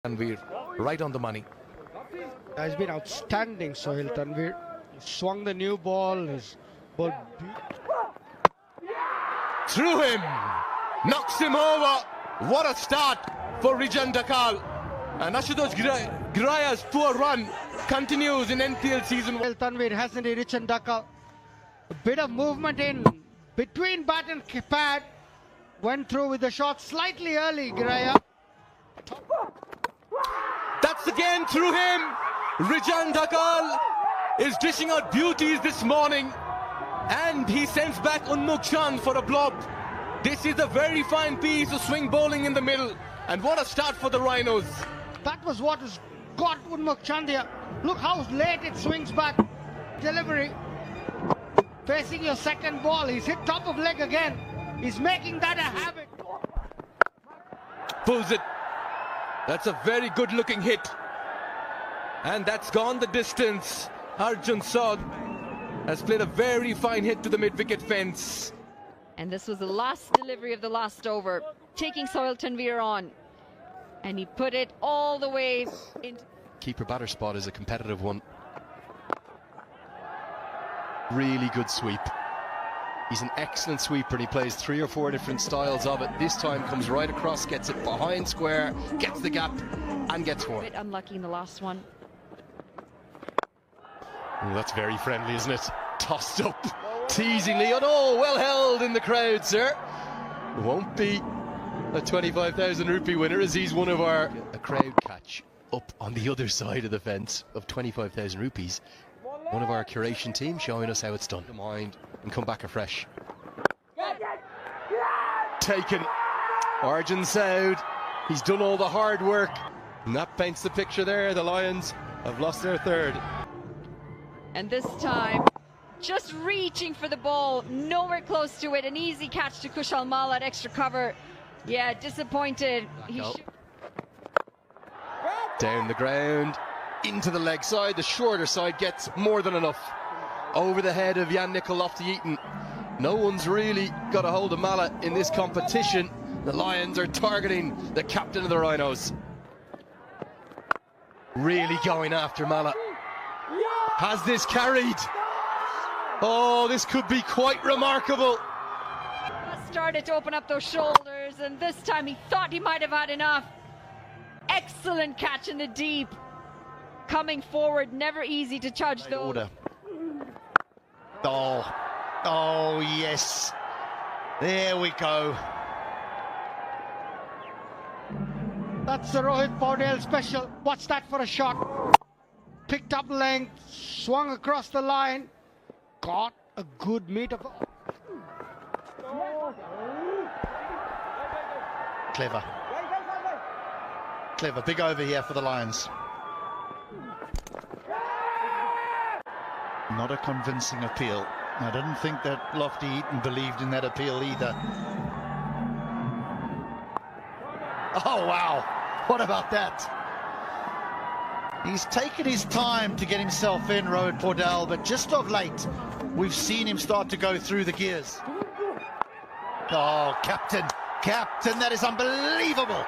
Tanvir, right on the money. Has been outstanding, Sohail Tanvir. He swung the new ball. His ball Through him, knocks him over. What a start for Rijan Dakal. And Ashutosh Graya's poor run continues in NPL season. Sohail Tanvir, hasn't he, Rijan Dakal? A bit of movement in between bat and pad. Went through with the shot slightly early, Graya. That's again through him. Rijan Dakal is dishing out beauties this morning. And he sends back Unmukh Chand for a blob. This is a very fine piece of swing bowling in the middle. And what a start for the Rhinos. That was what has got Unmukh Chand here. Look how late it swings back. Delivery. Facing your second ball. He's hit top of leg again. He's making that a habit. Pulls it. That's a very good looking hit. And that's gone the distance. Arjun Saud has played a very fine hit to the mid-wicket fence. And this was the last delivery of the last over, taking Sohail Tanvir on. And he put it all the way into... Keeper batter spot is a competitive one. Really good sweep. He's an excellent sweeper and he plays 3 or 4 different styles of it. This time comes right across, gets it behind square, gets the gap and gets 4. A bit unlucky in the last one. Oh, that's very friendly, isn't it? Tossed up teasingly. Oh, well held in the crowd, sir. Won't be a 25,000 rupee winner as he's one of our... A crowd catch up on the other side of the fence of 25,000 rupees. One of our curation team showing us how it's done. Mind and come back afresh. Taken. Arjun Saud. He's done all the hard work. And that paints the picture there. The Lions have lost their third. And this time, just reaching for the ball, nowhere close to it. An easy catch to Kushal Mall at extra cover. Yeah, disappointed. Down the ground, into the leg side. The shorter side gets more than enough. Over the head of Jan Nicol Lofty-Eaton. No one's really got a hold of Mala in this competition. The Lions are targeting the captain of the Rhinos. Really going after Mala. Has this carried? Oh, this could be quite remarkable. Started to open up those shoulders, and this time he thought he might have had enough. Excellent catch in the deep. Coming forward, never easy to judge those. Order. Oh, yes. There we go. That's the Rohit Paudel special. What's that for a shot? Picked up length, swung across the line, got a good meet of... Clever. Clever. Big over here for the Lions. Not a convincing appeal. I didn't think that Lofty-Eaton believed in that appeal either. Oh, wow. What about that? He's taken his time to get himself in, Rohit Paudel, but just of late, we've seen him start to go through the gears. Oh, Captain, that is unbelievable.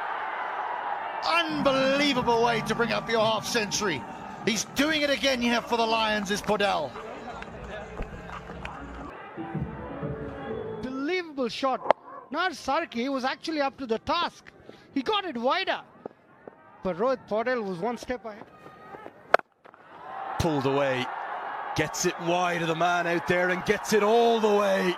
Unbelievable way to bring up your half century. He's doing it again here for the Lions, is Paudel. Unbelievable shot. Not Sarki, he was actually up to the task. He got it wider. But Rohit Paudel was one step ahead. Pulled away. Gets it wide of the man out there and gets it all the way.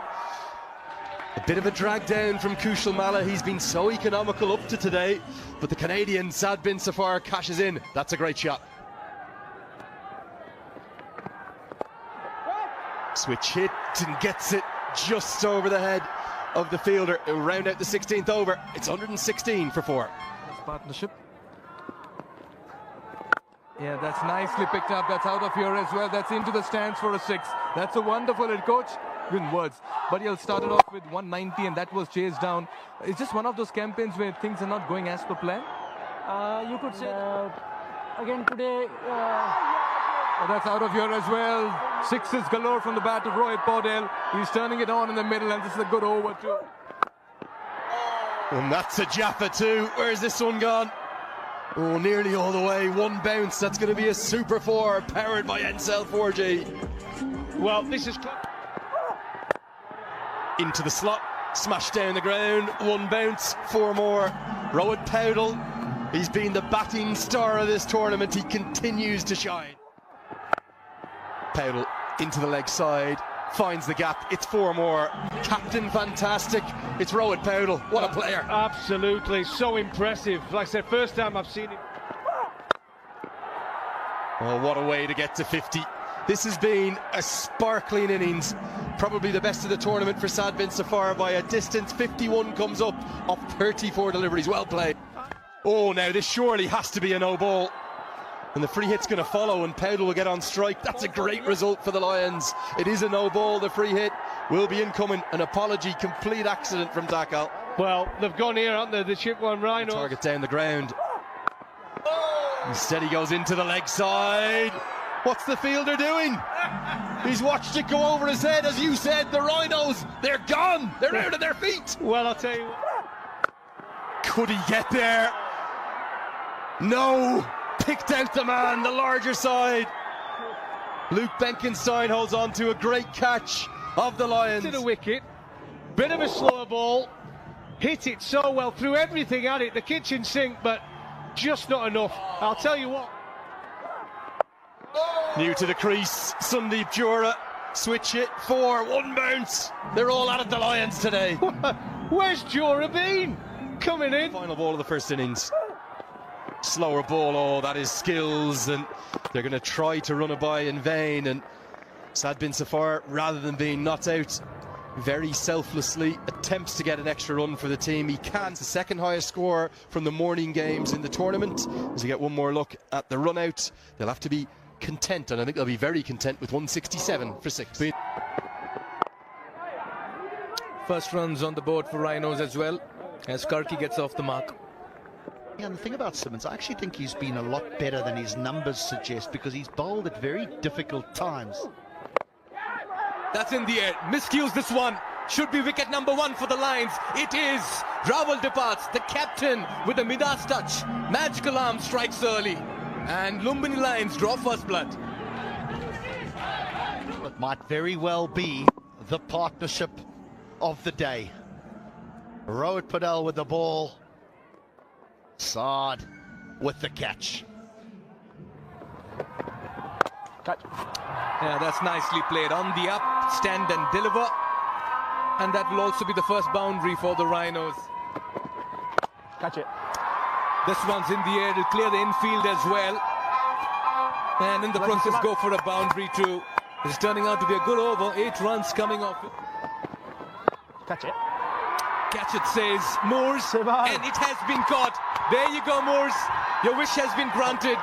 A bit of a drag down from Kushal Malla. He's been so economical up to today. But the Canadian Saad bin Safar cashes in. That's a great shot. Switch hit and gets it just over the head of the fielder. It'll round out the 16th over. It's 116 for 4. Partnership. Yeah, that's nicely picked up. That's out of here as well. That's into the stands for a 6. That's a wonderful hit, coach. Good words. But he'll start it off with 190 and that was chased down. It's just one of those campaigns where things are not going as per plan. You could say again today. Oh, that's out of here as well. 6s galore from the bat of Rohit Paudel. He's turning it on in the middle and this is a good over too. And that's a Jaffa too. Where's this one gone? Oh, nearly all the way. One bounce. That's going to be a Super 4 powered by Encel 4G. Well, this is Into the slot. Smashed down the ground. One bounce. 4 more. Rowan Paudel. He's been the batting star of this tournament. He continues to shine. Paudel into the leg side. Finds the gap. It's 4 more. Captain fantastic. It's Rowan Paudel. What a player. absolutely so impressive. Like I said, first time I've seen him. Oh, what a way to get to 50. This has been a sparkling innings. Probably the best of the tournament for Saad bin Safar by a distance. 51 comes up of 34 deliveries. Well played. Oh, now this surely has to be a no ball. And the free hit's going to follow and Paudel will get on strike. That's a great result for the Lions. It is a no ball. The free hit will be incoming. An apology, complete accident from Dakal. Well, they've gone here, haven't they, the Chitwan Rhinos? Target down the ground. Instead he goes into the leg side. What's the fielder doing? He's watched it go over his head. As you said, the Rhinos, they're gone. They're out of their feet. Well, I'll tell you what. Could he get there? No. Picked out the man, the larger side. Luke Benkenstein holds on to a great catch of the Lions. To the wicket. Bit of a slower ball. Hit it so well, threw everything at it, the kitchen sink, but just not enough. I'll tell you what. New to the crease, Sundeep Jura. Switch it, 4, 1 bounce. They're all at it, the Lions today. Where's Jura been? Coming in. Final ball of the first innings. Slower ball, oh, that is skills, and they're going to try to run it by in vain. And Saad bin Safar, rather than being knocked out, very selflessly attempts to get an extra run for the team. He can. It's the second highest score from the morning games in the tournament. As we get one more look at the run out, they'll have to be content, and I think they'll be very content with 167 for 6. First runs on the board for Rhinos as well, as Karki gets off the mark. Yeah, and the thing about Simmons, I actually think he's been a lot better than his numbers suggest because he's bowled at very difficult times. That's in the air. Miscues this one. Should be wicket number 1 for the Lions. It is. Raval departs, the captain with a Midas touch. Magical arm strikes early. And Lumbini Lions draw first blood. It might very well be the partnership of the day. Rohit Paudel with the ball. Saad with the catch. Yeah, that's nicely played. On the up, stand and deliver. And that will also be the first boundary for the Rhinos. Catch it. This one's in the air, it'll clear the infield as well. And in the process go for a boundary too. It's turning out to be a good over. 8 runs coming off it. Catch it. Catch it, says Moores. And it has been caught. There you go, Moores. Your wish has been granted.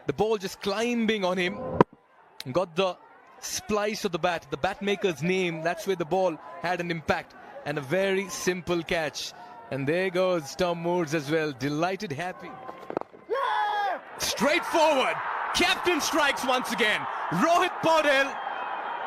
The ball just climbing on him. Got the splice of the bat maker's name. That's where the ball had an impact. And a very simple catch. And there goes Tom Moores as well. Delighted, happy. Straightforward. Captain strikes once again. Rohit Paudel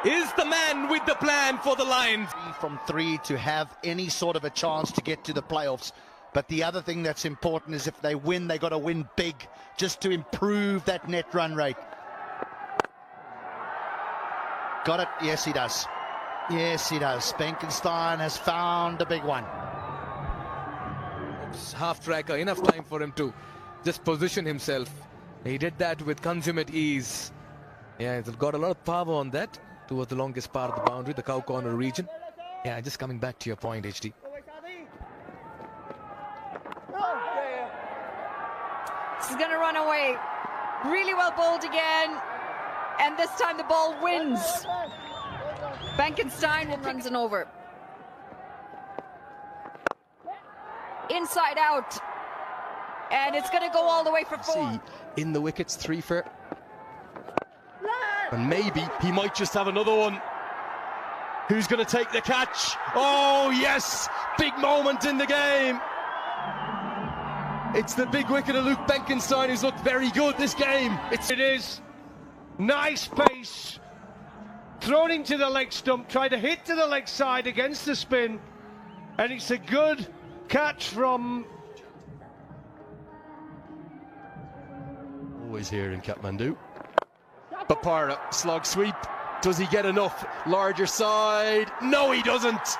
is the man with the plan for the Lions. From 3 to have any sort of a chance to get to the playoffs. But the other thing that's important is if they win, they got to win big just to improve that net run rate. Got it? Yes, he does. Yes, he does. Benkenstein has found a big one. Half tracker, enough time for him to just position himself. He did that with consummate ease. Yeah, he's got a lot of power on that towards the longest part of the boundary, the cow corner region. Yeah, just coming back to your point, HD. This is going to run away. Really well bowled again. And this time the ball wins. Benkenstein runs an over. Inside out. And it's going to go all the way for 4. See, in the wickets, 3 for. And maybe he might just have another one. Who's going to take the catch? Oh, yes! Big moment in the game. It's the big wicket of Luke Benkenstein who's looked very good this game. It is. Nice pace. Thrown into the leg stump. Tried to hit to the leg side against the spin. And it's a good catch from Always here in Kathmandu. Bapara, slog sweep. Does he get enough? Larger side. No, he doesn't.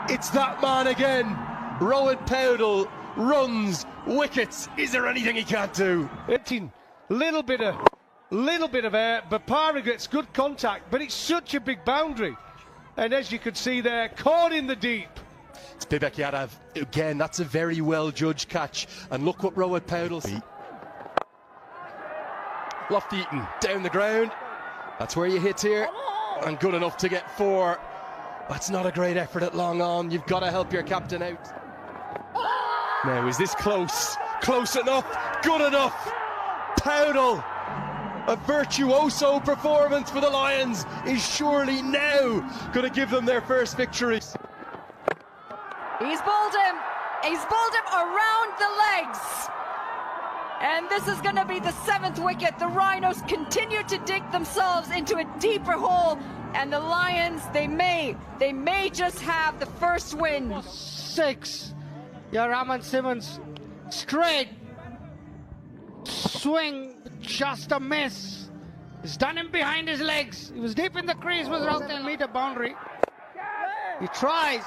It's that man again. Rowan Paudel runs, wickets. Is there anything he can't do? 18. Little bit of air. Bapara gets good contact, but it's such a big boundary. And as you can see there, caught in the deep. It's Bibek Yadav again. That's a very well judged catch. And look what Rowan Paudel. Lofty Eaton down the ground. That's where you hit here. And good enough to get 4. That's not a great effort at long on. You've got to help your captain out. Now, is this close? Close enough? Good enough? Paudel, a virtuoso performance for the Lions, is surely now going to give them their first victory. He's bowled him. He's bowled him around the legs. And this is going to be the 7th wicket. The Rhinos continue to dig themselves into a deeper hole. And the Lions, they may just have the first win. 6. Yeah, Raman Simmons. Straight. Swing. Just a miss. He's done him behind his legs. He was deep in the crease, was around 10-meter boundary. He tries.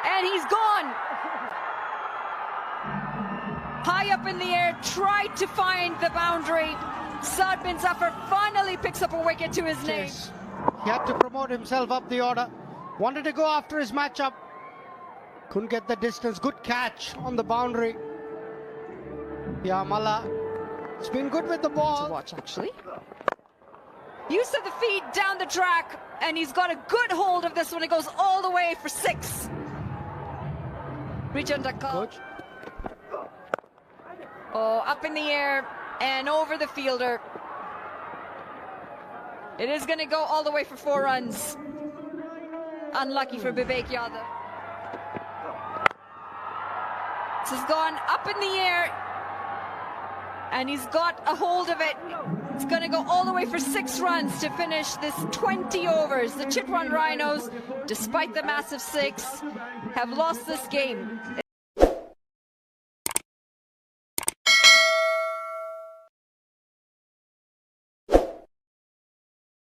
And he's gone. High up in the air, tried to find the boundary. Saad bin Zafar finally picks up a wicket to his name. He had to promote himself up the order. Wanted to go after his matchup. Couldn't get the distance. Good catch on the boundary. Yeah, Malla. It's been good with the ball. To watch, actually. Use of the feet down the track, and he's got a good hold of this one. It goes all the way for 6. Coach. Oh, up in the air and over the fielder. It is going to go all the way for 4 runs. Unlucky for Bibek Yadav. This has gone up in the air, and he's got a hold of it. It's going to go all the way for 6 runs to finish this 20 overs. The Chitwan Rhinos, despite the massive 6, have lost this game.